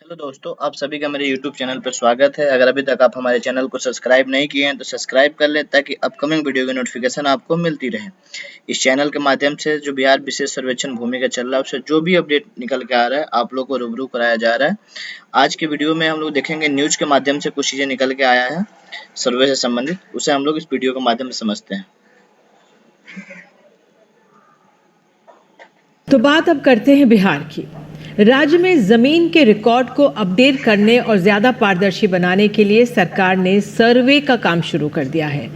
Hello दोस्तों, आप सभी का मेरे YouTube चैनल पर स्वागत है। अगर अभी तक आप हमारे चैनल को सब्सक्राइब नहीं किए हैं तो सब्सक्राइब कर लें ताकि अपकमिंग वीडियो की नोटिफिकेशन आपको मिलती रहे। इस चैनल के माध्यम से जो बिहार विशेष सर्वेक्षण भूमि का चल रहा है उससे जो भी अपडेट निकल के आ रहा है आप लोग को रूबरू कराया जा रहा है। आज के वीडियो में हम लोग देखेंगे न्यूज़ के माध्यम से कुछ चीज़ें निकल के आया है सर्वे से संबंधित, उसे हम लोग इस वीडियो के माध्यम से समझते हैं। तो बात अब करते हैं बिहार की। राज्य में जमीन के रिकॉर्ड को अपडेट करने और ज्यादा पारदर्शी बनाने के लिए सरकार ने सर्वे का काम शुरू कर दिया है।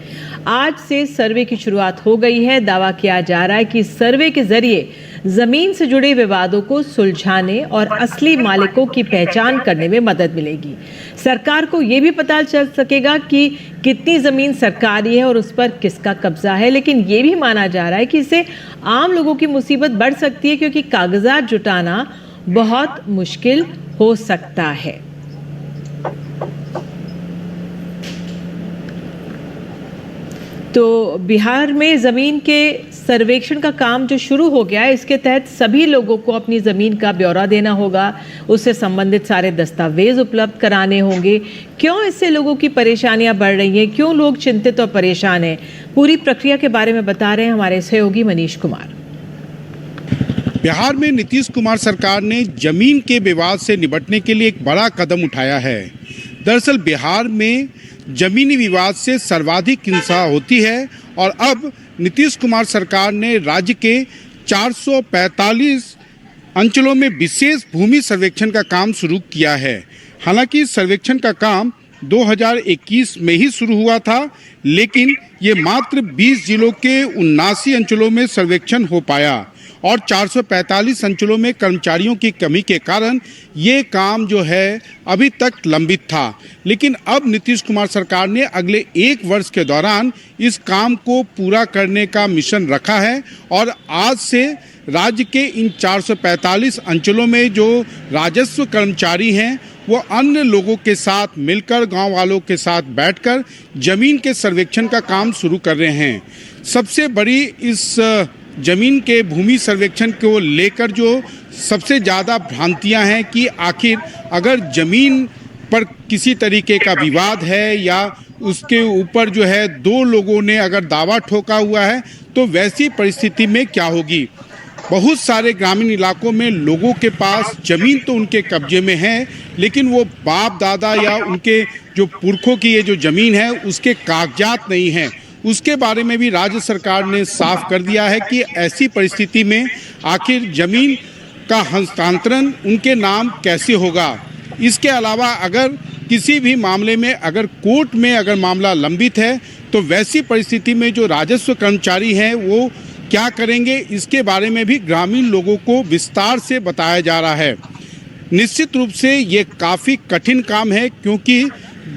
आज से सर्वे की शुरुआत हो गई है। दावा किया जा रहा है कि सर्वे के जरिए जमीन से जुड़े विवादों को सुलझाने और असली मालिकों की पहचान करने में मदद मिलेगी। सरकार को ये भी पता चल सकेगा कि कितनी जमीन सरकारी है और उस पर किसका कब्जा है। लेकिन ये भी माना जा रहा है कि इससे आम लोगों की मुसीबत बढ़ सकती है, क्योंकि कागजात जुटाना बहुत मुश्किल हो सकता है। तो बिहार में ज़मीन के सर्वेक्षण का काम जो शुरू हो गया है, इसके तहत सभी लोगों को अपनी ज़मीन का ब्यौरा देना होगा, उससे संबंधित सारे दस्तावेज उपलब्ध कराने होंगे। क्यों इससे लोगों की परेशानियां बढ़ रही हैं, क्यों लोग चिंतित और परेशान हैं, पूरी प्रक्रिया के बारे में बता रहे हैं हमारे सहयोगी मनीष कुमार। बिहार में नीतीश कुमार सरकार ने जमीन के विवाद से निपटने के लिए एक बड़ा कदम उठाया है। दरअसल बिहार में जमीनी विवाद से सर्वाधिक हिंसा होती है और अब नीतीश कुमार सरकार ने राज्य के 445 अंचलों में विशेष भूमि सर्वेक्षण का काम शुरू किया है। हालांकि सर्वेक्षण का काम 2021 में ही शुरू हुआ था, लेकिन ये मात्र 20 जिलों के 79 अंचलों में सर्वेक्षण हो पाया और 445 अंचलों में कर्मचारियों की कमी के कारण ये काम जो है अभी तक लंबित था। लेकिन अब नीतीश कुमार सरकार ने अगले 1 वर्ष के दौरान इस काम को पूरा करने का मिशन रखा है और आज से राज्य के इन 445 अंचलों में जो राजस्व कर्मचारी हैं वो अन्य लोगों के साथ मिलकर, गांव वालों के साथ बैठकर जमीन के सर्वेक्षण का काम शुरू कर रहे हैं। सबसे बड़ी इस जमीन के भूमि सर्वेक्षण को लेकर जो सबसे ज़्यादा भ्रांतियां हैं कि आखिर अगर जमीन पर किसी तरीके का विवाद है या उसके ऊपर जो है 2 लोगों ने अगर दावा ठोका हुआ है तो वैसी परिस्थिति में क्या होगी। बहुत सारे ग्रामीण इलाकों में लोगों के पास जमीन तो उनके कब्जे में है, लेकिन वो बाप दादा या उनके जो पुरखों की ये जो ज़मीन है उसके कागजात नहीं हैं। उसके बारे में भी राज्य सरकार ने साफ कर दिया है कि ऐसी परिस्थिति में आखिर जमीन का हस्तांतरण उनके नाम कैसे होगा। इसके अलावा अगर किसी भी मामले में अगर कोर्ट में अगर मामला लंबित है तो वैसी परिस्थिति में जो राजस्व कर्मचारी हैं वो क्या करेंगे, इसके बारे में भी ग्रामीण लोगों को विस्तार से बताया जा रहा है। निश्चित रूप से ये काफ़ी कठिन काम है, क्योंकि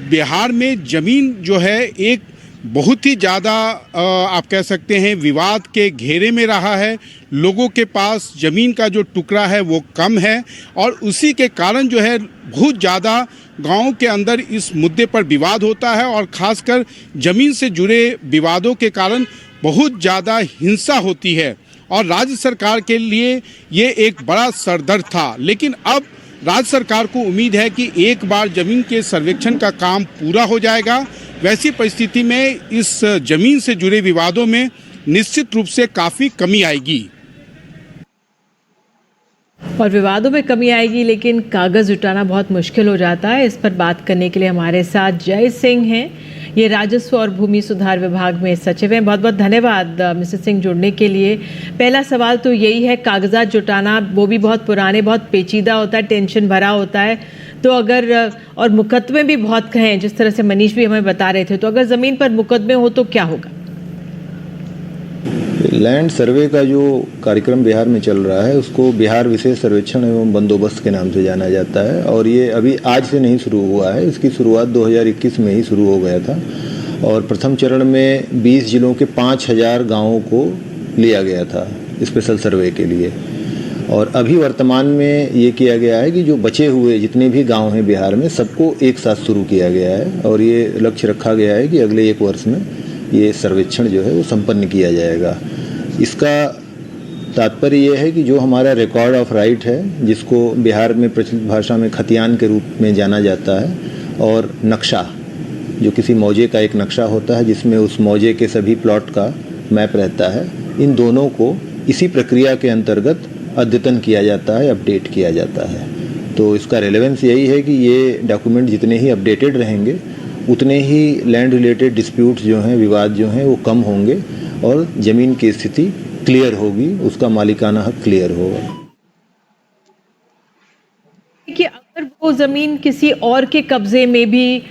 बिहार में ज़मीन जो है एक बहुत ही ज़्यादा आप कह सकते हैं विवाद के घेरे में रहा है। लोगों के पास ज़मीन का जो टुकड़ा है वो कम है और उसी के कारण जो है बहुत ज़्यादा गाँव के अंदर इस मुद्दे पर विवाद होता है और ख़ासकर ज़मीन से जुड़े विवादों के कारण बहुत ज़्यादा हिंसा होती है और राज्य सरकार के लिए ये एक बड़ा सरदर्द था। लेकिन अब राज्य सरकार को उम्मीद है कि एक बार जमीन के सर्वेक्षण का काम पूरा हो जाएगा। वैसी परिस्थिति में इस जमीन से जुड़े विवादों में निश्चित रूप से काफ़ी कमी आएगी और विवादों में कमी आएगी, लेकिन कागज जुटाना बहुत मुश्किल हो जाता है। इस पर बात करने के लिए हमारे साथ जय सिंह हैं, ये राजस्व और भूमि सुधार विभाग में सचिव हैं। बहुत बहुत धन्यवाद मिस्टर सिंह जुड़ने के लिए। पहला सवाल तो यही है, कागजात जुटाना वो भी बहुत पुराने, बहुत पेचीदा होता है, टेंशन भरा होता है। तो अगर और मुकदमे भी बहुत हैं, जिस तरह से मनीष भी हमें बता रहे थे, तो अगर ज़मीन पर मुकदमे हो तो क्या होगा? लैंड सर्वे का जो कार्यक्रम बिहार में चल रहा है उसको बिहार विशेष सर्वेक्षण एवं बंदोबस्त के नाम से जाना जाता है और ये अभी आज से नहीं शुरू हुआ है। इसकी शुरुआत 2021 में ही शुरू हो गया था और प्रथम चरण में 20 जिलों के 5000 गाँवों को लिया गया था स्पेशल सर्वे के लिए और अभी वर्तमान में ये किया गया है कि जो बचे हुए जितने भी गाँव हैं बिहार में सबको एक साथ शुरू किया गया है और ये लक्ष्य रखा गया है कि अगले 1 वर्ष में ये सर्वेक्षण जो है वो संपन्न किया जाएगा। इसका तात्पर्य यह है कि जो हमारा रिकॉर्ड ऑफ राइट है, जिसको बिहार में प्रचलित भाषा में खतियान के रूप में जाना जाता है, और नक्शा, जो किसी मौजे का एक नक्शा होता है जिसमें उस मौजे के सभी प्लॉट का मैप रहता है, इन दोनों को इसी प्रक्रिया के अंतर्गत अद्यतन किया जाता है, अपडेट किया जाता है। तो इसका रेलेवेंस यही है कि ये डॉक्यूमेंट जितने ही अपडेटेड रहेंगे उतने ही लैंड रिलेटेड डिस्प्यूट्स जो हैं, विवाद जो हैं, वो कम होंगे और ज़मीन की स्थिति क्लियर होगी, उसका मालिकाना हक क्लियर होगा। कि अगर वो ज़मीन किसी और के कब्जे में भी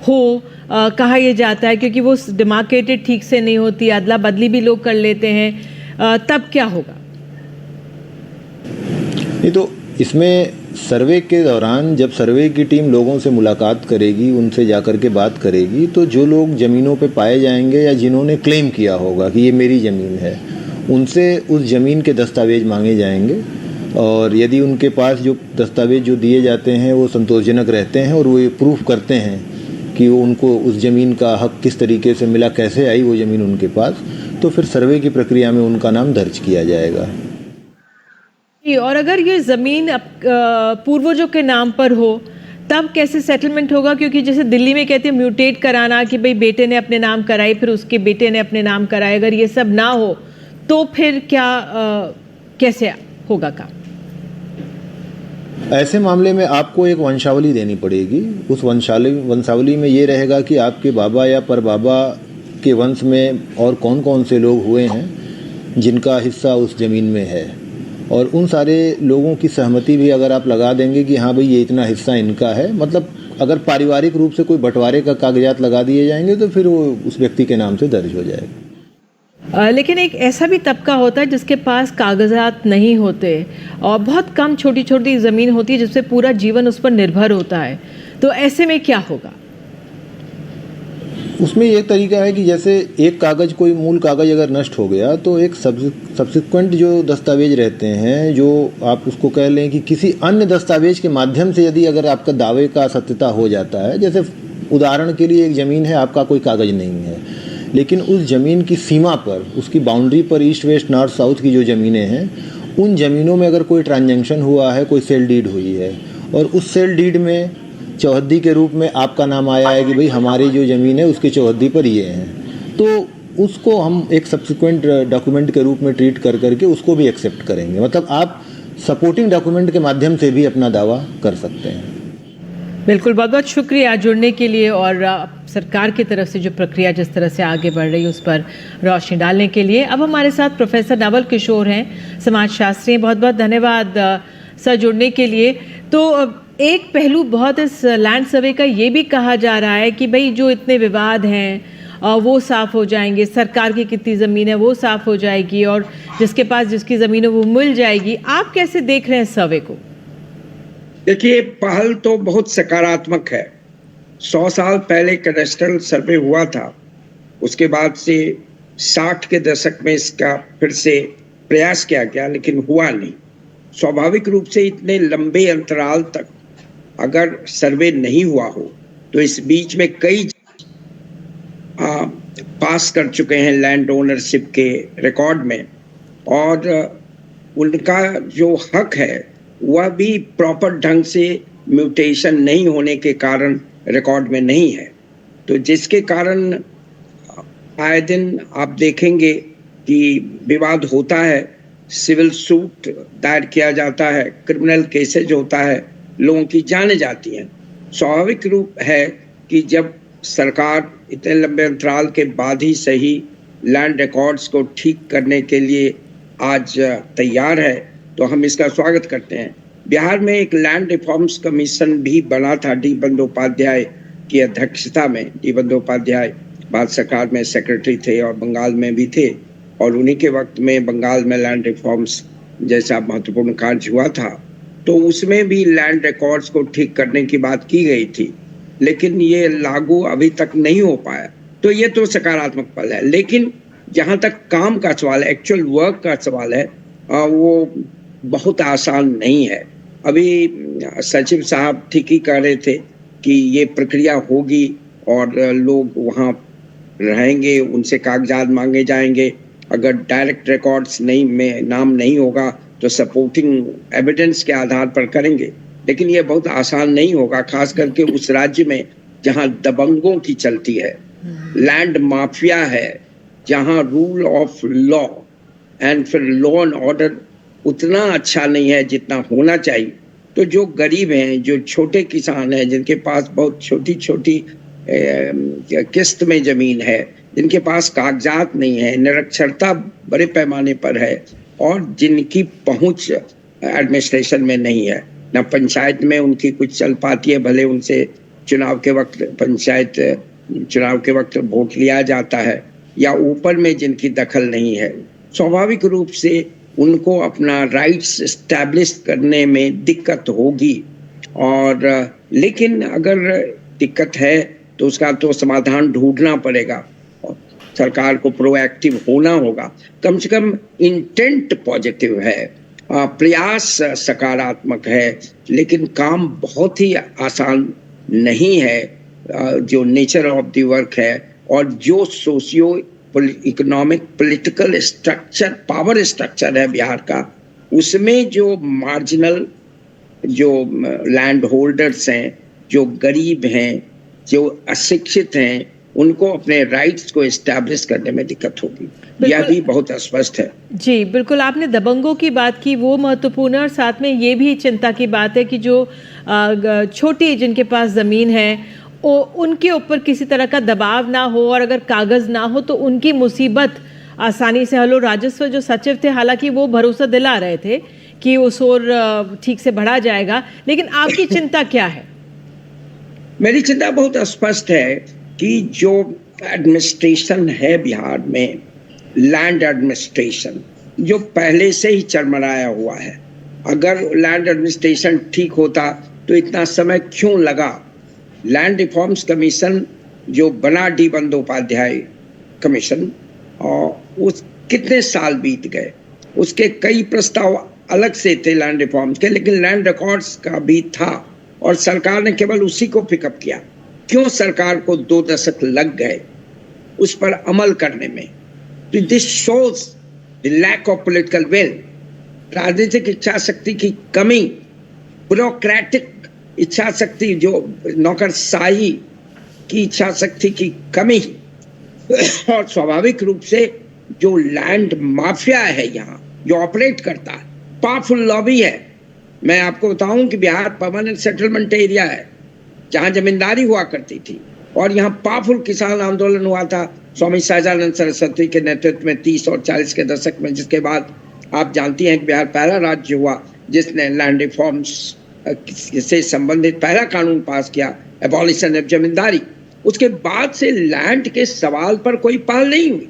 हो, कहा यह जाता है, क्योंकि वो डिमार्केटेड ठीक से नहीं होती, अदला बदली भी लोग कर लेते हैं, तब क्या होगा? नहीं, तो इसमें सर्वे के दौरान जब सर्वे की टीम लोगों से मुलाकात करेगी, उनसे जाकर के बात करेगी, तो जो लोग ज़मीनों पे पाए जाएंगे या जिन्होंने क्लेम किया होगा कि ये मेरी ज़मीन है, उनसे उस ज़मीन के दस्तावेज मांगे जाएंगे। और यदि उनके पास जो दस्तावेज जो दिए जाते हैं वो संतोषजनक रहते हैं और वो ये प्रूफ करते हैं कि उनको उस ज़मीन का हक किस तरीके से मिला, कैसे आई वो ज़मीन उनके पास, तो फिर सर्वे की प्रक्रिया में उनका नाम दर्ज किया जाएगा। और अगर ये ज़मीन पूर्वजों के नाम पर हो तब कैसे सेटलमेंट होगा? क्योंकि जैसे दिल्ली में कहते हैं म्यूटेट कराना, कि भाई बेटे ने अपने नाम कराई, फिर उसके बेटे ने अपने नाम कराए, अगर ये सब ना हो तो फिर क्या कैसे होगा काम? ऐसे मामले में आपको एक वंशावली देनी पड़ेगी। उस वंशावली में ये रहेगा कि आपके बाबा या परबाबा के वंश में और कौन कौन से लोग हुए हैं जिनका हिस्सा उस ज़मीन में है, और उन सारे लोगों की सहमति भी अगर आप लगा देंगे कि हाँ भाई ये इतना हिस्सा इनका है, मतलब अगर पारिवारिक रूप से कोई बंटवारे का कागजात लगा दिए जाएंगे तो फिर वो उस व्यक्ति के नाम से दर्ज हो जाएगा। लेकिन एक ऐसा भी तबका होता है जिसके पास कागजात नहीं होते और बहुत कम छोटी छोटी ज़मीन होती है जिससे पूरा जीवन उस पर निर्भर होता है, तो ऐसे में क्या होगा? उसमें एक तरीका है कि जैसे एक कागज़, कोई मूल कागज़ अगर नष्ट हो गया तो एक सब्सिक्वेंट जो दस्तावेज रहते हैं, जो आप उसको कह लें कि किसी अन्य दस्तावेज के माध्यम से यदि अगर आपका दावे का सत्यता हो जाता है, जैसे उदाहरण के लिए एक ज़मीन है, आपका कोई कागज़ नहीं है, लेकिन उस ज़मीन की सीमा पर, उसकी बाउंड्री पर ईस्ट वेस्ट नॉर्थ साउथ की जो ज़मीनें हैं, उन ज़मीनों में अगर कोई ट्रांजैक्शन हुआ है, कोई सेल डीड हुई है और उस सेल डीड में चौहद्दी के रूप में आपका नाम आया है कि भाई हमारी जो ज़मीन है उसकी चौहद्दी पर ये हैं, तो उसको हम एक सब्सिक्वेंट डॉक्यूमेंट के रूप में ट्रीट कर करके उसको भी एक्सेप्ट करेंगे। मतलब आप सपोर्टिंग डॉक्यूमेंट के माध्यम से भी अपना दावा कर सकते हैं। बिल्कुल, बहुत बहुत शुक्रिया जुड़ने के लिए और सरकार की तरफ से जो प्रक्रिया जिस तरह से आगे बढ़ रही है उस पर रोशनी डालने के लिए। अब हमारे साथ प्रोफेसर नवल किशोर हैं, समाजशास्त्री हैं। बहुत बहुत धन्यवाद सर जुड़ने के लिए। तो एक पहलू बहुत इस लैंड सर्वे का ये भी कहा जा रहा है कि भाई जो इतने विवाद हैं वो साफ़ हो जाएंगे, सरकार की कितनी ज़मीन है वो साफ़ हो जाएगी और जिसके पास जिसकी ज़मीन है वो मिल जाएगी। आप कैसे देख रहे हैं सर्वे को? देखिए, पहल तो बहुत सकारात्मक है। 100 साल पहले कैडेस्ट्रल सर्वे हुआ था, उसके बाद से 60 के दशक में इसका फिर से प्रयास किया गया, लेकिन हुआ नहीं। स्वाभाविक रूप से इतने लंबे अंतराल तक अगर सर्वे नहीं हुआ हो तो इस बीच में कई पास कर चुके हैं लैंड ओनरशिप के रिकॉर्ड में, और उनका जो हक है वह भी प्रॉपर ढंग से म्यूटेशन नहीं होने के कारण रिकॉर्ड में नहीं है। तो जिसके कारण आए दिन आप देखेंगे कि विवाद होता है, सिविल सूट दायर किया जाता है, क्रिमिनल केसेज होता है, लोगों की जाने जाती हैं। स्वाभाविक रूप है कि जब सरकार इतने लंबे अंतराल के बाद ही सही लैंड रिकॉर्ड्स को ठीक करने के लिए आज तैयार है, तो हम इसका स्वागत करते हैं। बिहार में एक लैंड रिफॉर्म्स कमीशन भी बना था डी बंदोपाध्याय की अध्यक्षता में। डी बंदोपाध्याय भारत सरकार में सेक्रेटरी थे और बंगाल में भी थे, और उन्हीं के वक्त में बंगाल में लैंड रिफॉर्म्स जैसा महत्वपूर्ण कार्य हुआ था, तो उसमें भी लैंड रिकॉर्ड्स को ठीक करने की बात की गई थी, लेकिन ये लागू अभी तक नहीं हो पाया। तो ये तो सकारात्मक पहल है, लेकिन जहाँ तक काम का सवाल है, एक्चुअल वर्क का सवाल है, वो बहुत आसान नहीं है। अभी सचिव साहब ठीक ही कह रहे थे कि ये प्रक्रिया होगी और लोग वहाँ रहेंगे, उनसे कागजात मांगे जाएंगे, अगर डायरेक्ट रिकॉर्ड्स नहीं में नाम नहीं होगा तो सपोर्टिंग एविडेंस के आधार पर करेंगे, लेकिन ये बहुत आसान नहीं होगा, खास करके उस राज्य में जहां दबंगों की चलती है, लैंड माफिया है, जहां रूल ऑफ लॉ एंड फिर लॉ एंड ऑर्डर उतना अच्छा नहीं है जितना होना चाहिए। तो जो गरीब हैं, जो छोटे किसान हैं, जिनके पास बहुत छोटी छोटी किस्त में जमीन है, जिनके पास कागजात नहीं है, निरक्षरता बड़े पैमाने पर है और जिनकी पहुंच एडमिनिस्ट्रेशन में नहीं है, ना पंचायत में उनकी कुछ चल पाती है, भले उनसे चुनाव के वक्त पंचायत चुनाव के वक्त वोट लिया जाता है, या ऊपर में जिनकी दखल नहीं है, स्वाभाविक रूप से उनको अपना राइट्स एस्टैब्लिश करने में दिक्कत होगी। और लेकिन अगर दिक्कत है तो उसका तो समाधान ढूंढना पड़ेगा, सरकार को प्रोएक्टिव होना होगा। कम से कम इंटेंट पॉजिटिव है, प्रयास सकारात्मक है, लेकिन काम बहुत ही आसान नहीं है। जो नेचर ऑफ द वर्क है और जो socio economic political structure, power structure है बिहार का, उसमें जो मार्जिनल जो लैंड होल्डर्स हैं, जो गरीब हैं, जो अशिक्षित हैं, उनको अपने राइट्स को एस्टैब्लिश करने में दिक्कत होगी, यह भी बहुत स्पष्ट है। जी बिल्कुल, आपने दबंगों की बात की, वो महत्वपूर्ण है, और साथ में ये भी चिंता की बात है कि जो छोटी जिनके पास ज़मीन है उनके ऊपर किसी तरह का दबाव ना हो, और अगर कागज़ ना हो तो उनकी मुसीबत आसानी से हल हो। राजस्व जो सचिव थे, हालांकि वो भरोसा दिला रहे थे कि उस ओर ठीक से बढ़ा जाएगा, लेकिन आपकी चिंता क्या है? मेरी चिंता बहुत स्पष्ट है कि जो एडमिनिस्ट्रेशन है बिहार में, लैंड एडमिनिस्ट्रेशन, जो पहले से ही चरमराया हुआ है, अगर लैंड एडमिनिस्ट्रेशन ठीक होता तो इतना समय क्यों लगा? लैंड रिफॉर्म्स कमीशन जो बना डी बंदोपाध्याय कमीशन, और उस कितने साल बीत गए, उसके कई प्रस्ताव अलग से थे लैंड रिफॉर्म्स के, लेकिन लैंड रिकॉर्ड्स का भी था और सरकार ने केवल उसी को पिकअप किया। क्यों सरकार को 2 दशक लग गए उस पर अमल करने में? तो this shows the lack of political will, राजनीतिक इच्छा शक्ति की कमी, ब्यूरोक्रेटिक इच्छा शक्ति, जो नौकरशाही की इच्छा शक्ति की कमी, और स्वाभाविक रूप से जो लैंड माफिया है यहाँ जो ऑपरेट करता है, पावरफुल लॉबी है। मैं आपको बताऊं कि बिहार परमानेंट सेटलमेंट एरिया है जहाँ जमींदारी हुआ करती थी, और यहाँ पावरफुल किसान आंदोलन हुआ था स्वामी सहजानंद सरस्वती के नेतृत्व में 30 और 40 के दशक में, जिसके बाद आप जानती हैं कि बिहार पहला राज्य हुआ जिसने लैंड रिफॉर्म्स से संबंधित पहला कानून पास किया, एबॉलिशन ऑफ जमींदारी। उसके बाद से लैंड के सवाल पर कोई पहल नहीं हुई।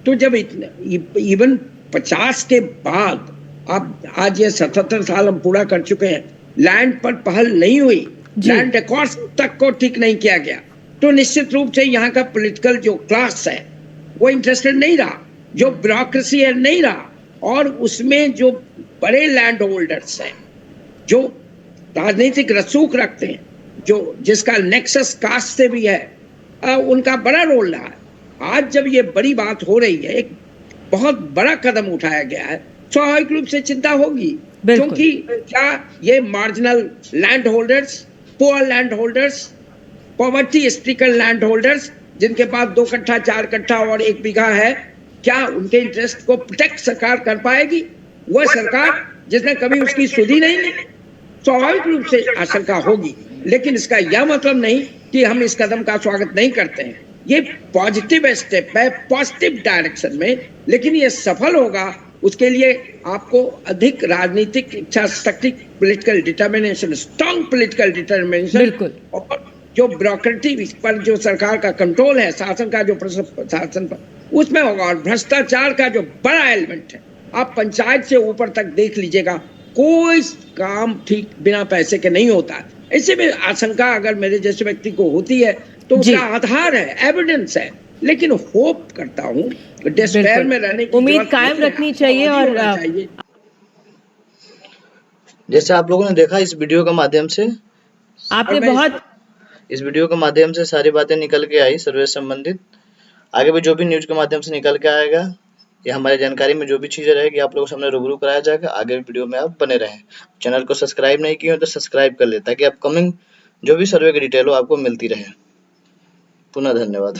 तो जब इवन 50 के बाद, आप आज ये 77 साल हम पूरा कर चुके हैं, लैंड पर पहल नहीं हुई, लैंड रिकॉर्ड्स तक को ठीक नहीं किया गया, तो निश्चित रूप से यहाँ का पॉलिटिकल जो क्लास है वो इंटरेस्टेड नहीं रहा, जो ब्यूरोक्रेसी है नहीं रहा, और उसमें जो बड़े लैंड होल्डर्स हैं, जो राजनीतिक रसूख रखते हैं, जो जिसका नेक्सस कास्ट से भी है, उनका बड़ा रोल रहा है। आज जब ये बड़ी बात हो रही है, एक बहुत बड़ा कदम उठाया गया है, स्वाभाविक रूप से चिंता होगी, क्योंकि क्या ये marginal land holders, poor land holders, poverty stricken land holders, जिनके पास 2 कट्ठा 4 कट्ठा और 1 बीघा है, क्या उनके इंटरेस्ट को प्रोटेक्ट सरकार कर पाएगी? वह सरकार जिसने कभी उसकी सुधी नहीं ली, स्वाभाविक रूप से आशंका होगी। लेकिन इसका यह मतलब नहीं कि हम इस कदम का स्वागत नहीं करते हैं। ये पॉजिटिव स्टेप है, पॉजिटिव डायरेक्शन में, लेकिन ये सफल होगा उसके लिए आपको अधिक राजनीतिक इच्छा शक्ति, political determination, strong political determination, और जो ब्यूरोक्रेटिक पर जो सरकार का कंट्रोल है, शासन का जो शासन पर, उसमें होगा। और भ्रष्टाचार का जो बड़ा एलिमेंट है, आप पंचायत से ऊपर तक देख लीजिएगा, कोई काम ठीक बिना पैसे के नहीं होता। ऐसे में आशंका अगर मेरे जैसे व्यक्ति को होती है तो उसका आधार है, एविडेंस है, लेकिन होप करता हूँ, डिस्पेयर में रहने की उम्मीद कायम रखनी चाहिए। और जैसे आप लोगों ने देखा इस वीडियो के माध्यम से, आपने बहुत इस वीडियो के माध्यम से सारी बातें निकल के आई सर्वे संबंधित। आगे भी जो भी न्यूज के माध्यम से निकल के आएगा ये हमारी जानकारी में जो भी चीज़ें रहेगी आप लोगों के सामने रूबरू कराया जाएगा। आगे वीडियो में आप बने रहें। चैनल को सब्सक्राइब नहीं किए हो तो सब्सक्राइब कर ले ताकि अपकमिंग जो भी सर्वे की डिटेल हो आपको मिलती रहे। पुनः धन्यवाद।